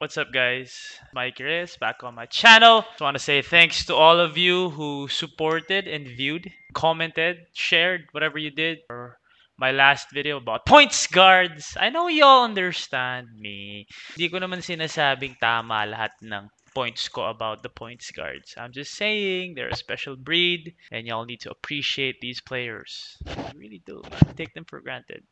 What's up, guys? Mike Reyes back on my channel. Just want to say thanks to all of you who supported and viewed, commented, shared, whatever you did for my last video about points guards. I know y'all understand me. Hindi ko naman sinasabing tama lahat ng points ko about the points guards. I'm just saying they're a special breed and y'all need to appreciate these players. You really do. Take them for granted.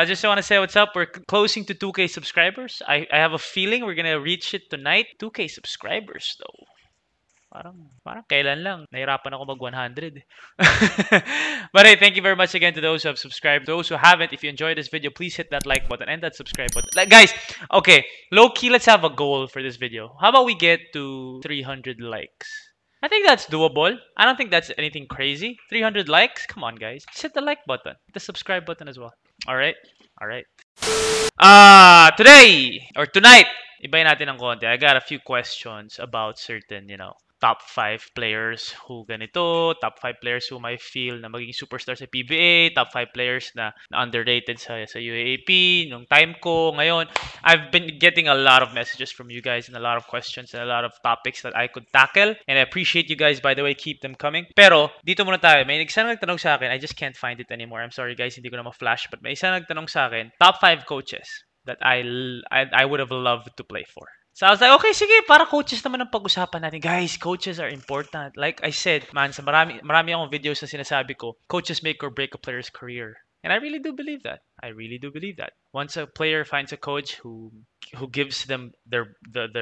Just want to say what's up. We're closing to 2K subscribers. I have a feeling we're gonna reach it tonight. 2K subscribers though. Parang kailan lang. Nahirapan ako mag 100. But hey, thank you very much again to those who have subscribed. Those who haven't, if you enjoyed this video, please hit that like button and that subscribe button. Like, guys, okay, low key, let's have a goal for this video. How about we get to 300 likes? I think that's doable. I don't think that's anything crazy. 300 likes? Come on, guys. Just hit the like button. Hit the subscribe button as well. Alright? Alright. Today, or tonight, ibayin natin ng konti. I got a few questions about certain, top 5 players who ganito, top 5 players whom I feel na magiging superstar sa PBA, top 5 players na underrated sa UAAP, nung time ko. Ngayon, I've been getting a lot of messages from you guys and a lot of questions and a lot of topics that I could tackle. And I appreciate you guys, by the way, keep them coming. Pero, dito muna tayo. May isang nagtanong sa akin, I just can't find it anymore. I'm sorry guys, hindi ko na ma-flash. But may isang nagtanong sa akin, top 5 coaches that I would have loved to play for. So I was like, okay, sige, para coaches naman ang pag-usapan natin. Guys, coaches are important. Like I said, man, sa marami akong videos na sinasabi ko, coaches make or break a player's career. And I really do believe that. I really do believe that. Once a player finds a coach who gives them their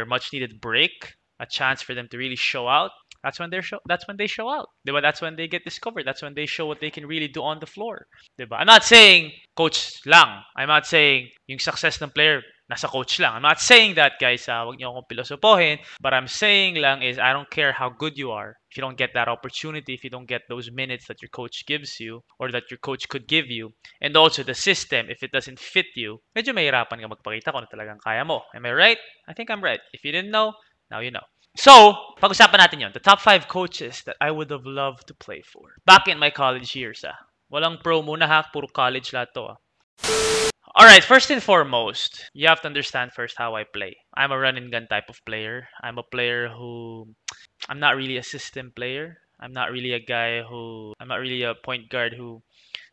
much needed break, a chance for them to really show out, that's when they show out. Diba? That's when they get discovered. That's when they show what they can really do on the floor. Diba? I'm not saying coach lang. I'm not saying yung success ng player nasa coach lang. I'm not saying that, guys. Wag niyo akong pilosopohin. But I'm saying lang is I don't care how good you are. If you don't get that opportunity, if you don't get those minutes that your coach gives you or that your coach could give you, and also the system, if it doesn't fit you, medyo mahirapan ka magpakita kung ano talagang kaya mo. Am I right? I think I'm right. If you didn't know, now you know. So, pag-usapan natin yon. The top 5 coaches that I would have loved to play for. Back in my college years, Walang pro muna ha. Puro college lahat to, Alright, first and foremost, you have to understand first how I play. I'm a run and gun type of player. I'm a player who... I'm not really a system player. I'm not really a point guard who...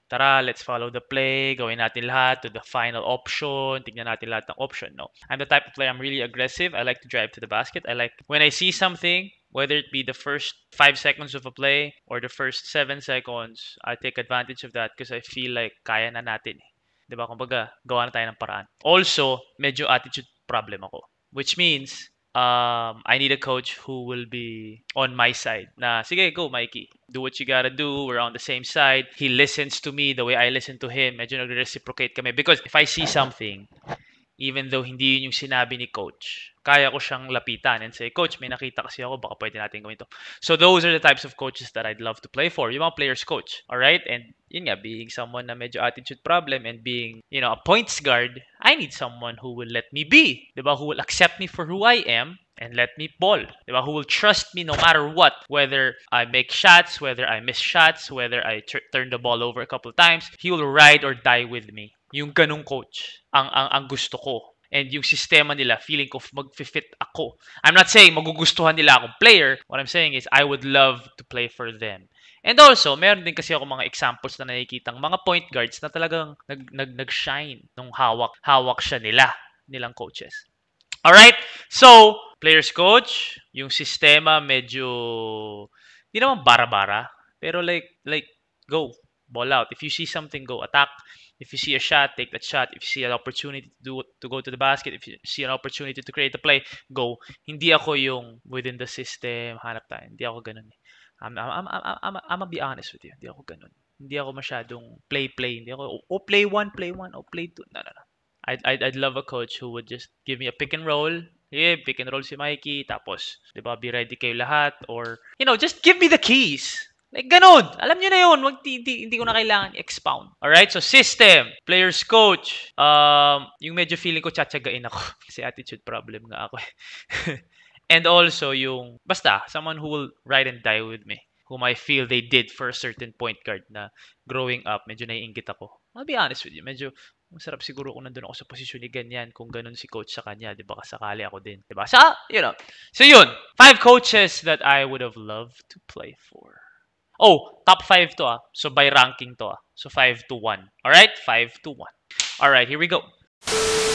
Tara, let's follow the play. Gawin natin lahat to the final option. Tignan natin lahat ng option. No. I'm the type of player, I'm really aggressive. I like to drive to the basket. I like... When I see something, whether it be the first 5 seconds of a play or the first 7 seconds, I take advantage of that because I feel like kaya na natin. Diba? Kumbaga, gawa na tayo ng paraan. Also, medyo attitude problem ako. Which means, I need a coach who will be on my side. Na, sige, go Mikey. Do what you gotta do. We're on the same side. He listens to me the way I listen to him. Medyo nag-reciprocate kami. Because if I see something, even though hindi yun yung sinabi ni coach, kaya ko siyang lapitan and say, Coach, may nakita kasi ako, baka pwede natin gawin to. So those are the types of coaches that I'd love to play for. Yung mga players coach. Alright? And yun nga, being someone na medyo attitude problem and being, a points guard, I need someone who will let me be. Diba? Who will accept me for who I am and let me ball. Diba? Who will trust me no matter what. Whether I make shots, whether I miss shots, whether I turn the ball over a couple of times, he will ride or die with me. Yung ganung coach ang gusto ko. And yung sistema nila, feeling ko mag-fit ako. I'm not saying magugustuhan nila akong player. What I'm saying is I would love to play for them. And also, meron din kasi ako mga examples na nakikitang mga point guards na talagang nag-shine nung hawak siya nilang coaches. Alright? So, players coach, yung sistema medyo, di naman bara-bara, pero like, go, ball out. If you see something, go attack. If you see a shot, take that shot. If you see an opportunity to go to the basket, if you see an opportunity to create a play, go. Hindi ako yung within the system, hanap tayo. Hindi ako ganun. I'm gonna be honest with you. Hindi ako ganun. Hindi ako masyadong play. Hindi ako, play one, play two. No. I'd love a coach who would just give me a pick and roll. Yeah, pick and roll si Mikey. Tapos, di ba, be ready kayo lahat. Or, just give me the keys. Like, ganun. Alam nyo na yun. Hindi ko na kailangan expound. Alright? So, system. Players coach. Yung medyo feeling ko tsatsagain ako. Kasi attitude problem nga ako. And also, basta, someone who will ride and die with me. Whom I feel they did for a certain point guard na growing up, medyo naiinggit ako. I'll be honest with you. Medyo Masarap siguro kung nandun ako sa posisyon ni ganyan, kung ganun si coach sa kanya, 'di ba? Kasakali ako din, 'di ba? So, So yun, 5 coaches that I would have loved to play for. Oh, top 5 to ah. So by ranking to ah. So 5 to 1. All right? 5 to 1. All right, here we go.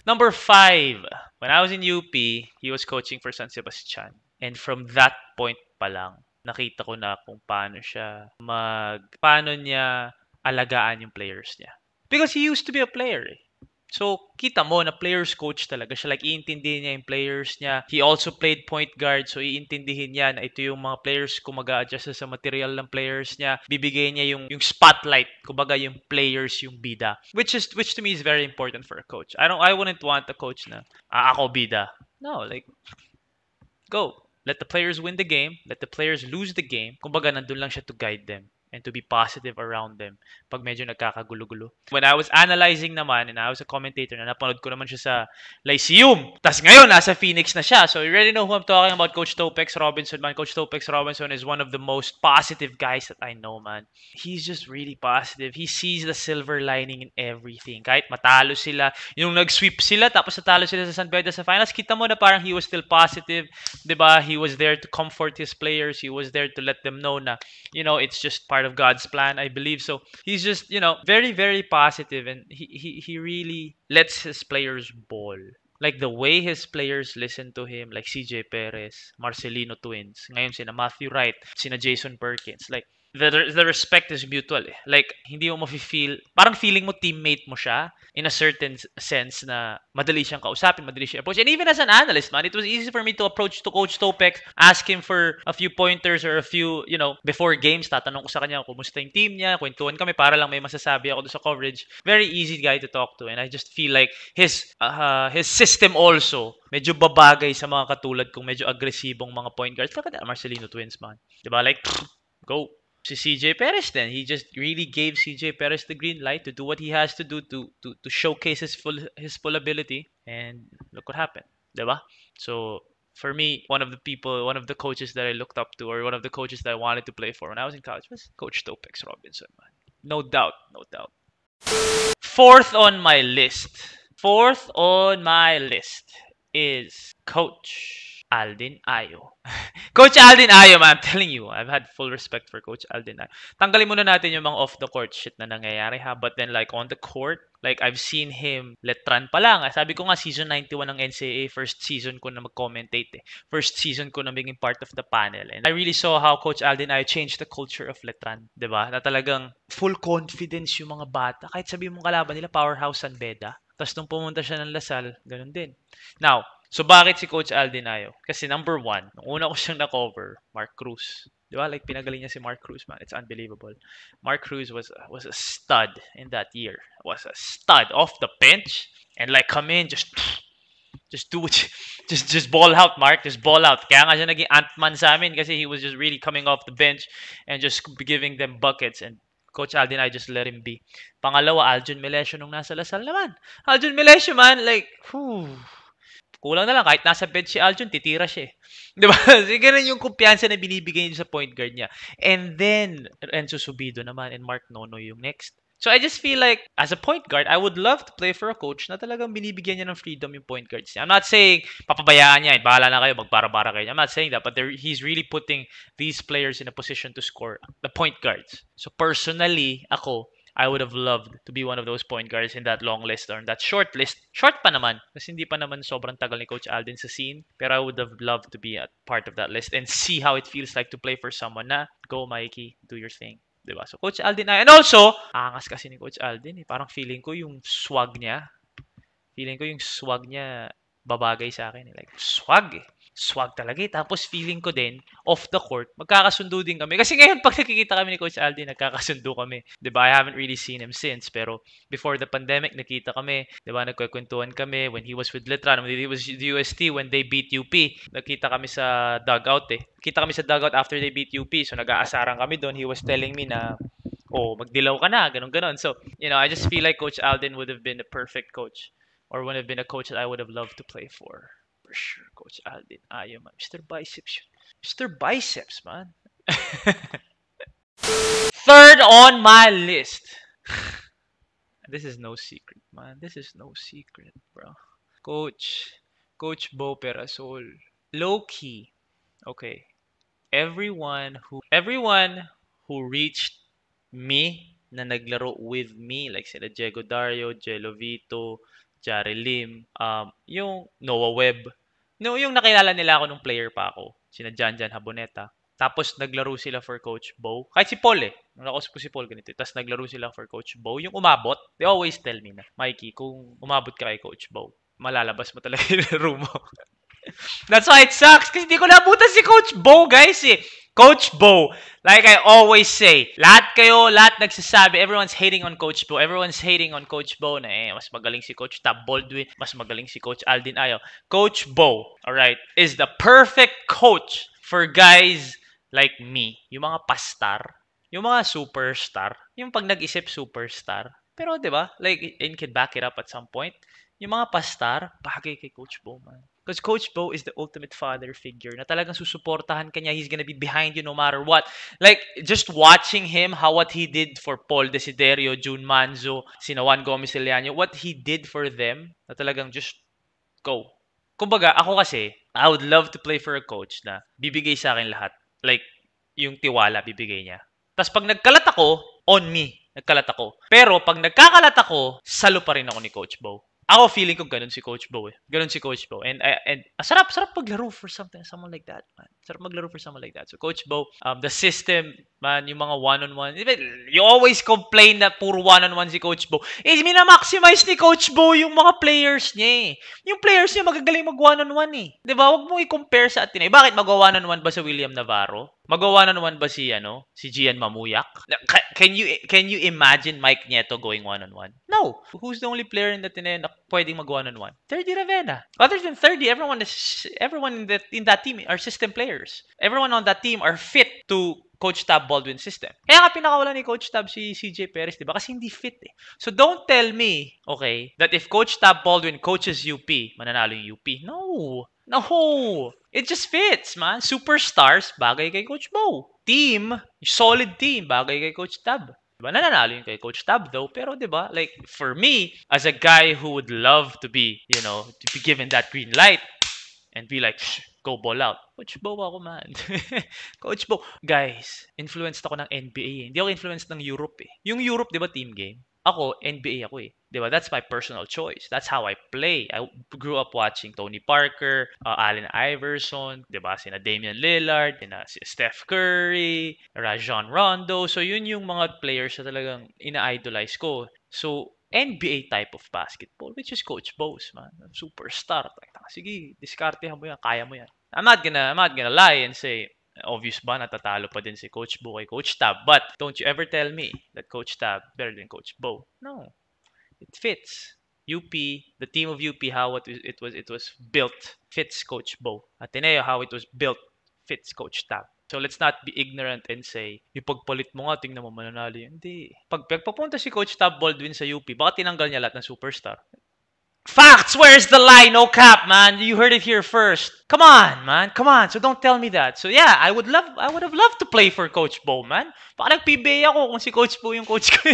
Number 5. When I was in UP, he was coaching for San Sebastian. And from that point pa lang, nakita ko na kung paano niya alagaan yung players niya. Because he used to be a player eh. So, kita mo na players coach talaga siya. Like, iintindihin niya yung players niya. He also played point guard. So, iintindihin niya na ito yung mga players kung mag-a-adjust sa material ng players niya. Bibigay niya yung spotlight. Kumbaga, yung players, yung bida. Which to me is very important for a coach. I wouldn't want a coach na, ako bida. No, like, go. Let the players win the game. Let the players lose the game. Kumbaga, nandun lang siya to guide them and to be positive around them pag medyo nagkakagulo-gulo. When I was analyzing naman, and I was a commentator, na napanood ko naman siya sa Lyceum. Tas ngayon, nasa Phoenix na siya. So you already know who I'm talking about, Coach Topex Robinson, man. Coach Topex Robinson is one of the most positive guys that I know, man. He's just really positive. He sees the silver lining in everything. Kahit matalo sila, yung nag-sweep sila, tapos natalo sila sa San Beda sa finals, kita mo na parang he was still positive. Diba? He was there to comfort his players. He was there to let them know na, it's just part of God's plan, I believe. So he's just, very, very positive, and he really lets his players ball. Like the way his players listen to him, like CJ Perez, Marcelino Twins, ngayon sina Matthew Wright, sina Jason Perkins, like the respect is mutual eh. Like hindi mo mafe-feel, parang feeling mo teammate mo siya in a certain sense na madali siyang kausapin, madali siyang approach. And even as an analyst, man, it was easy for me to approach to Coach Topex, ask him for a few pointers or a few, before games, tatanong ko sa kanya kumusta yung team niya, kwentuhan kami para lang may masasabi ako doon sa coverage. Very easy guy to talk to, and I just feel like his system also medyo babagay sa mga katulad kong medyo agresibong mga point guards. Look at that, Marcelino Twins, man. Diba? Like, go. Si CJ Perez then, he just really gave CJ Perez the green light to do what he has to do to showcase his full ability, and look what happened, diba? So for me, one of the coaches that I looked up to, or one of the coaches that I wanted to play for when I was in college, was Coach Topex Robinson, man. No doubt. Fourth on my list is Coach Aldin Ayo. Coach Aldin Ayo, man, I'm telling you, I've had full respect for Coach Aldin Ayo. Tanggalin muna natin yung mga off-the-court shit na nangyayari, ha? But then, like, on the court, like, I've seen him letran pa lang. Sabi ko nga, season 91 ng NCAA, first season ko na mag-commentate eh. First season ko na maging part of the panel. And I really saw how Coach Aldin Ayo changed the culture of letran. Diba? Na talagang full confidence yung mga bata. Kahit sabi mong kalaban nila, powerhouse San Beda. Tapos nung pumunta siya ng Lasal, ganun din. Now, so bakit si Coach Aldin Ayo? Kasi number 1, nung una ko siyang na-cover, Mark Cruz. Di ba? Like, pinagaling niya si Mark Cruz, man. It's unbelievable. Mark Cruz was a stud in that year. Was a stud off the bench. And like, come in, just do it. Just ball out, Mark. Just ball out. Kaya nga siya naging Ant-Man sa amin kasi he was just really coming off the bench and just giving them buckets. And Coach Aldin, I just let him be. Pangalawa, Aljon Melesio nung nasa Lasal naman. Aljon Melesio, man, like, kulang na lang. Kahit nasa bench si Aljon, titira siya eh. Diba? So, ganun yung kumpiyansa na binibigay niya sa point guard niya. And then, Renzo Subido naman and Mark Nonoy yung next. So I just feel like, as a point guard, I would love to play for a coach na talagang binibigyan niya ng freedom yung point guards niya. I'm not saying papabayaan niya, bahala na kayo, magbara-bara kayo. I'm not saying that, but he's really putting these players in a position to score, the point guards. So personally, I would have loved to be one of those point guards in that long list or in that short list. Short pa naman, kasi hindi pa naman sobrang tagal ni Coach Aldin sa scene. Pero I would have loved to be a part of that list and see how it feels like to play for someone na, go Mikey, do your thing. Diba? So, Coach Aldin, and also, angas kasi ni Coach Aldin, eh. Parang feeling ko yung swag niya babagay sa akin. Eh. Like, swag eh. Swag talaga eh. Tapos feeling ko din, off the court, magkakasundo din kami. Kasi ngayon, pag nakikita kami ni Coach Aldin, nagkakasundo kami. Diba? I haven't really seen him since. Pero before the pandemic, nakita kami. Diba? Nagkukwentuhan kami when he was with Letran, when he was with UST, when they beat UP. Nakita kami sa dugout eh. Kita kami sa dugout after they beat UP. So, nag-aasaran kami doon. He was telling me na, magdilaw ka na, ganun-ganon. So, I just feel like Coach Aldin would have been a perfect coach or would have been a coach that I would have loved to play for. For sure, Coach Aldin Ayo, man. Mr. Biceps. Mr. Biceps, man. Third on my list. This is no secret, man. This is no secret, bro. Coach, Coach Bo Perasol. Low key. Okay. Everyone who reached me na naglaro with me like sila Diego Dario, Jello Vito, Jare Lim, yung Noah Webb. No, yung nakilala nila ako nung player pa ako, sina Janjan Haboneta. Tapos naglaro sila for Coach Bo. Kahit si Paul eh. Nung ako si Paul ganito. Tapos naglaro sila for Coach Bo. Yung umabot, they always tell me na, Mikey, kung umabot ka kay Coach Bo, malalabas mo talaga yung laro mo. That's why it sucks kasi hindi ko nabutan si Coach Bo, guys eh. Coach Bo, like I always say, lahat nagsasabi, everyone's hating on Coach Bo. Everyone's hating on Coach Bo na mas magaling si Coach Tab Baldwin, mas magaling si Coach Aldin Ayo. Coach Bo, alright, is the perfect coach for guys like me. Yung mga pastar, yung mga superstar, yung pag nag-isip superstar. Pero 'di ba? Like and can back it up at some point. Yung mga pastar, bagay kay Coach Bo, man. Because Coach Bo is the ultimate father figure na talagang susuportahan ka niya. He's gonna be behind you no matter what. Like, just watching him, what he did for Paul Desiderio, June Manzo, sina Juan Gomez Iliano, what he did for them, na talagang just go. Kumbaga, ako kasi, I would love to play for a coach na bibigay sa akin lahat. Like, yung tiwala bibigay niya. Tapos pag nagkalat ako, on me. Nagkalat ako. Pero pag nagkakalat ako, salo pa rin ako ni Coach Bo. Ako feeling ko ganun si Coach Bo eh. Ganun si Coach Bo. And sarap maglaro for someone like that, man. Sarap maglaro for someone like that. So Coach Bo, the system, man, yung mga one-on-one. You always complain na puro one-on-one si Coach Bo. Minamaximize ni Coach Bo yung mga players niya eh. Yung players niya magagaling mag one-on-one eh. 'Di ba? Huwag mo i-compare sa atin eh. Bakit mag one-on-one ba sa William Navarro? Magawa na naman ba si Gian Mamuyak? Can you imagine Mike Nieto going one-on-one? No. Who's the only player in the Ateneo na pwedeng mag one-on-one? 30 Ravenna. Other than 30, everyone in that team are system players. Everyone on that team are fit to Coach Tab Baldwin system. Kaya nga pinakawalan ni Coach Tab si CJ Perez, di ba? Kasi hindi fit eh. So don't tell me, okay, that if Coach Tab Baldwin coaches UP, mananalo yung UP. No. No! It just fits, man. Superstars, bagay kay Coach Bo. Team, solid team, bagay kay Coach Tab. Diba? Nananalo yung kay Coach Tab though. Pero diba, like, for me, as a guy who would love to be, to be given that green light and be like, go ball out. Coach Bo ako, man. Coach Bo. Guys, influenced ako ng NBA eh. Hindi ako influenced ng Europe eh. Yung Europe, diba, team game? Ako, NBA ako eh. Diba? That's my personal choice. That's how I play. I grew up watching Tony Parker, Allen Iverson, diba? Sina Damian Lillard, si Steph Curry, Rajon Rondo. So, yun yung mga players na talagang ina-idolize ko. So, NBA type of basketball, which is Coach Bo's, man. Superstar. Sige, diskartehan mo yan. Kaya mo yan. I'm not gonna lie and say, obvious ba natatalo pa din si Coach Bo kay Coach Tab, but don't you ever tell me that Coach Tab better than Coach Bo. No, it fits. UP, the team of UP, how it was built fits Coach Bo. Ateneo, how it was built fits Coach Tab. So let's not be ignorant and say, yung pagpalit mo nga, tingnan mo mananalo yun. Hindi. Pag papunta si Coach Tab Baldwin sa UP, baka tinanggal niya lahat ng superstar. Facts! Where's the lie? No cap, man. You heard it here first. Come on, man. Come on. So don't tell me that. So yeah, I would have loved to play for Coach Bo, man. Baka nag-PBA ako kung si Coach Bo yung coach ko.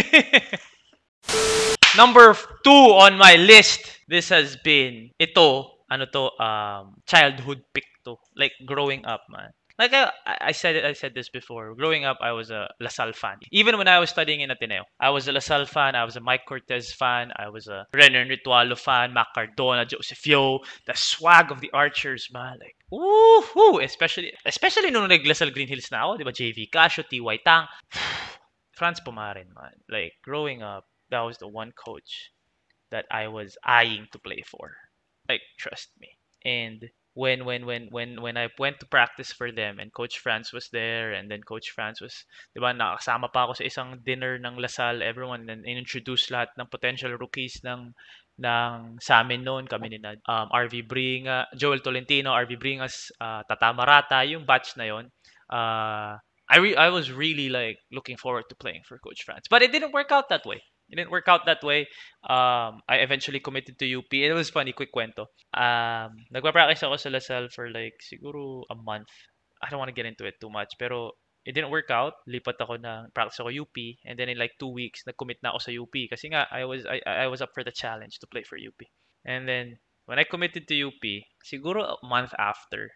Number 2 on my list. This has been childhood pick to. Like growing up, man. Like I said this before. Growing up, I was a LaSalle fan. Even when I was studying in Ateneo, I was a LaSalle fan. I was a Mike Cortez fan. I was a Renner Ritualo fan. Mac Cardona, Joseph Yo. The swag of the Archers, man. Like, woohoo! Especially nung nag-LaSalle Green Hills na ako, di ba? JV Casio, T.Y. Tang. Franz Pumarin, man. Like, growing up, that was the one coach that I was eyeing to play for. Like, trust me. And when I went to practice for them and Coach Franz was there and then Coach Franz was, 'di ba, nakasama pa ako sa isang dinner ng LaSalle, everyone, and introduce lahat ng potential rookies ng sa amin noon, kami ni RV Bringa, Joel Tolentino, RV Bringas, Tata Marata, yung batch na yon. I was really like looking forward to playing for Coach Franz, but it didn't work out that way. It didn't work out that way. I eventually committed to UP. It was funny, quick kwento. Nagpa-practice ako sa LaSalle for like siguro a month. I don't want to get into it too much, pero it didn't work out. Lipat ako na practice ako UP, and then in like 2 weeks, nag-commit na ako sa UP kasi nga I was up for the challenge to play for UP. And then when I committed to UP, siguro a month after,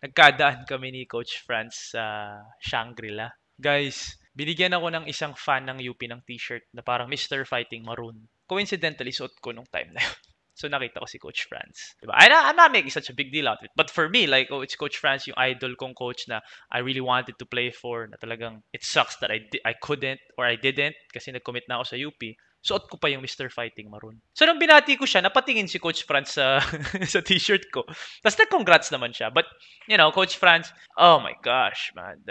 nagkadaan kami ni Coach Franz sa Shangri-La. Guys, binigyan ako ng isang fan ng UP ng t-shirt na parang Mr. Fighting Maroon. Coincidentally, suot ko nung time na yun. So nakita ko si Coach Franz. Diba? I'm not making such a big deal out of it. But for me, like, oh, it's Coach Franz, yung idol kong coach na I really wanted to play for, na talagang it sucks that I couldn't or I didn't kasi nag-commit na ako sa UP. Suot ko pa yung Mr. Fighting Maroon. So nung binati ko siya, napatingin si Coach Franz sa, sa t-shirt ko. Tapos nag-congrats naman siya. But, you know, Coach Franz, oh my gosh, man.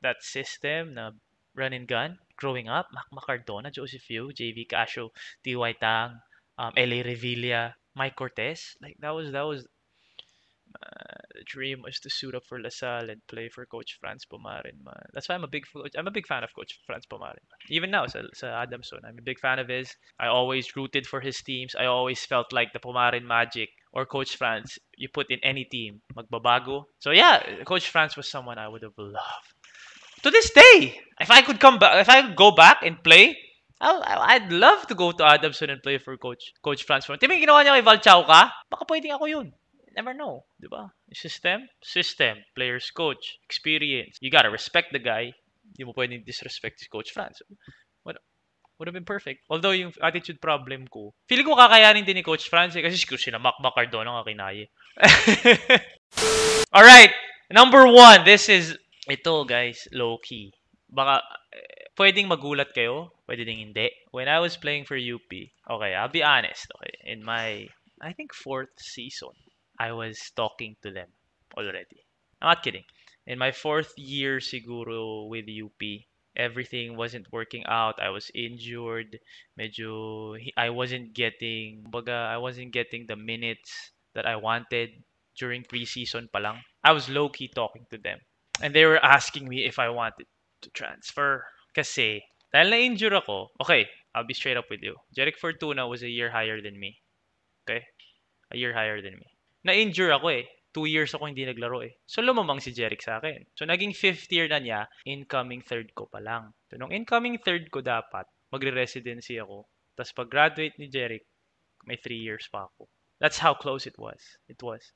That system na run and gun, growing up, Mac Macardona, Joseph Yu, JV Casio, T.Y. Tang, L.A. Revilla, Mike Cortez. Like that was the dream was to suit up for LaSalle and play for Coach Franz Pumarin, man. That's why I'm a big fan of Coach Franz Pumarin. Man. Even now sa Adamson, I'm a big fan of his. I always rooted for his teams. I always felt like the Pumarin Magic or Coach Franz, you put in any team, magbabago. So yeah, Coach Franz was someone I would have loved. To this day, if I could go back and play, I'd love to go to Adamson and play for Coach Franz. Tingnan ginawa niya kay Valchauca, baka pwedeng ako yun. Never know, di ba? System, players, coach, experience. You gotta respect the guy. Hindi mo pwedeng disrespect si Coach Franz. Would have been perfect. Although yung attitude problem ko, feeling ko kakayanin din ni Coach Franz kasi sila Mac Macardona nga kinaya. Alright, number 1. Ito guys, low-key. Baka pwedeng magulat kayo, pwede ding hindi. When I was playing for UP, okay, I'll be honest, okay, in my, I think 4th season, I was talking to them already. I'm not kidding. In my 4th year siguro with UP, everything wasn't working out. I was injured. I wasn't getting the minutes that I wanted during preseason pa lang. I was low-key talking to them. And they were asking me if I wanted to transfer. Kasi, dahil na-injure ako, okay, I'll be straight up with you. Jerick Fortuna was a year higher than me. Okay? A year higher than me. Na-injure ako eh. 2 years ako hindi naglaro eh. So, lumamang si Jerick sa akin. So, naging 5th year na niya, incoming 3rd ko pa lang. So, nung incoming 3rd ko dapat, magre-residency ako. Tapos, pag-graduate ni Jerick, may 3 years pa ako. That's how close it was. It was.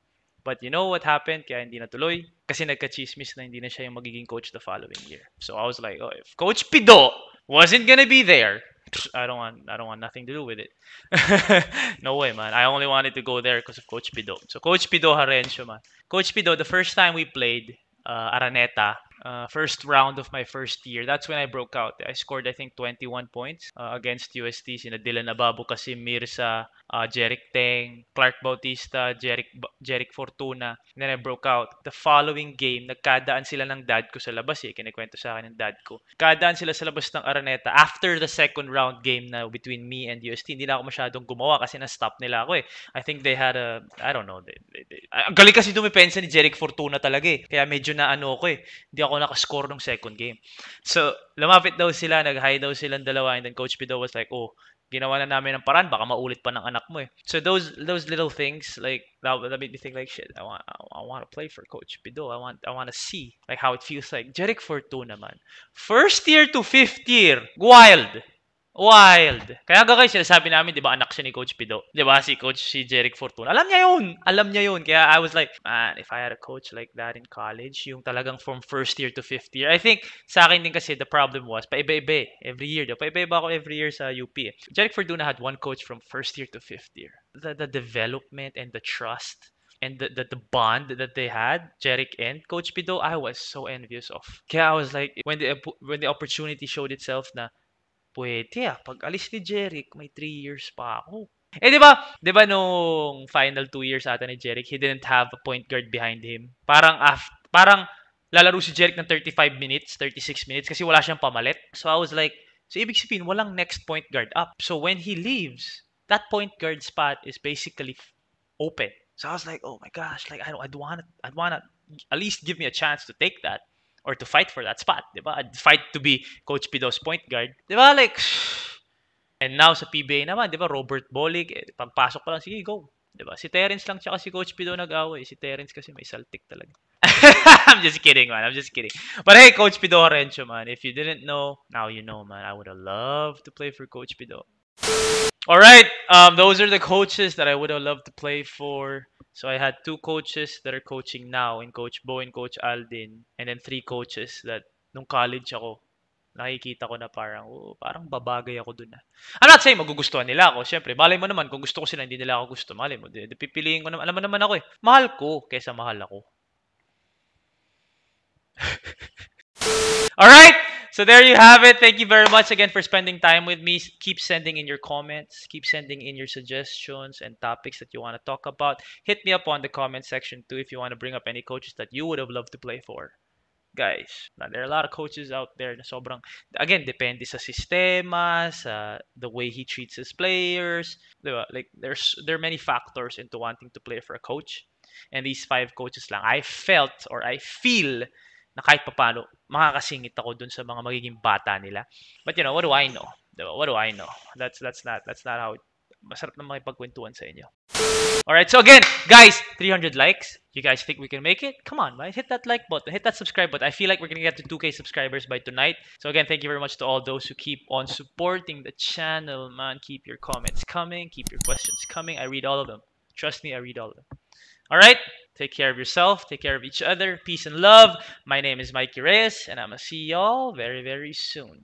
But you know what happened? Kaya hindi natuloy. Kasi nagka-chismis na hindi na siya yung magiging coach the following year. So I was like, oh, if Coach Pido wasn't gonna be there, I don't want nothing to do with it. No way, man. I only wanted to go there because of Coach Pido. So Coach Pido Harencio, man. Coach Pido, the first time we played Araneta, first round of my first year, that's when I broke out. I scored, I think, 21 points against UST. Sina Dylan Ababo, Kasim Mirza, Jerick Teng, Clark Bautista, Jerick Fortuna. And then I broke out. The following game, nagkadaan sila ng dad ko sa labas eh. Kinikwento sa akin ng dad ko. Kadaan sila sa labas ng Araneta. After the second round game na between me and UST, hindi na ako masyadong gumawa kasi na-stop nila ako eh. I think they had I don't know. Ang galing kasi dumipensa ni Jerick Fortuna talaga eh. Kaya medyo na ano ko eh. Hindi ako nakascore nung second game. So, lumapit daw sila, nag-high daw silang dalawa, and then Coach Pido was like, oh, ginawa na namin ng paraan, baka maulit pa ng anak mo eh. So those little things, like, that made me think like, shit, I want to play for Coach Pido. I want to see like how it feels like. Jerick Fortuna, man. 1st year to 5th year. Wild. Kaya guys, sinasabi namin, di ba, anak siya ni Coach Pido. Di ba, si Jerick Fortuna. Alam niya yun. Kaya I was like, man, if I had a coach like that in college, yung talagang from 1st year to 5th year. I think, sa akin din kasi, the problem was, paiba-iba every year. Paiba-iba ako every year sa UP. Jerick Fortuna had one coach from 1st year to 5th year. The development and the trust and the bond that they had, Jerick and Coach Pido, I was so envious of. Kaya I was like, when the opportunity showed itself na, pwede pag alis ni Jerick, may 3 years pa ako. Eh, di ba nung final 2 years ata ni Jerick, he didn't have a point guard behind him. Parang lalaro si Jerick ng 35 minutes, 36 minutes kasi wala siyang pamalit. So I was like, so ibig sabihin, walang next point guard up. So when he leaves, that point guard spot is basically open. So I was like, oh my gosh, like I'd want to at least give me a chance to take that. Or to fight for that spot, di ba? I'd fight to be Coach Pido's point guard. Di ba? Like, and now sa PBA naman, di ba? Robert Bolig, pagpasok pa lang, sige, go. Di ba? Si Terence lang tsaka si Coach Pido nag-away. Si Terence kasi may saltik talaga. I'm just kidding, man. I'm just kidding. But hey, Coach Pido Horencio, man. If you didn't know, now you know, man. I would have loved to play for Coach Pido. All right. Those are the coaches that I would have loved to play for. So I had two coaches that are coaching now, in Coach Bo and Coach Aldin, and then three coaches that nung college ako, nakikita ko na parang, oh, parang babagay ako dun ah. I'm not saying magugustuhan nila ako. Siyempre, malay mo naman, kung gusto ko sila, hindi nila ako gusto. Malay mo, pipiliin ko naman. Alam mo naman ako eh. Mahal ko kesa mahal ako. All right. So there you have it. Thank you very much again for spending time with me. Keep sending in your comments. Keep sending in your suggestions and topics that you want to talk about. Hit me up on the comment section too if you want to bring up any coaches that you would have loved to play for. Guys, now, there are a lot of coaches out there na sobrang, again, depende sa sistema, sa the way he treats his players. Diba? Like, there are many factors into wanting to play for a coach. And these five coaches lang, I felt or I feel na kahit papano, makakasingit ako dun sa mga magiging bata nila. But you know, what do I know? Diba? What do I know? That's not how masarap na makipagkwentuhan sa inyo. Alright, so again, guys, 300 likes. You guys think we can make it? Come on, man. Hit that like button. Hit that subscribe button. I feel like we're going to get to 2K subscribers by tonight. So again, thank you very much to all those who keep on supporting the channel, man. Keep your comments coming. Keep your questions coming. I read all of them. Trust me, I read all of them. Alright, take care of yourself. Take care of each other. Peace and love. My name is Mikey Reyes, and I'm going to see y'all very, very soon.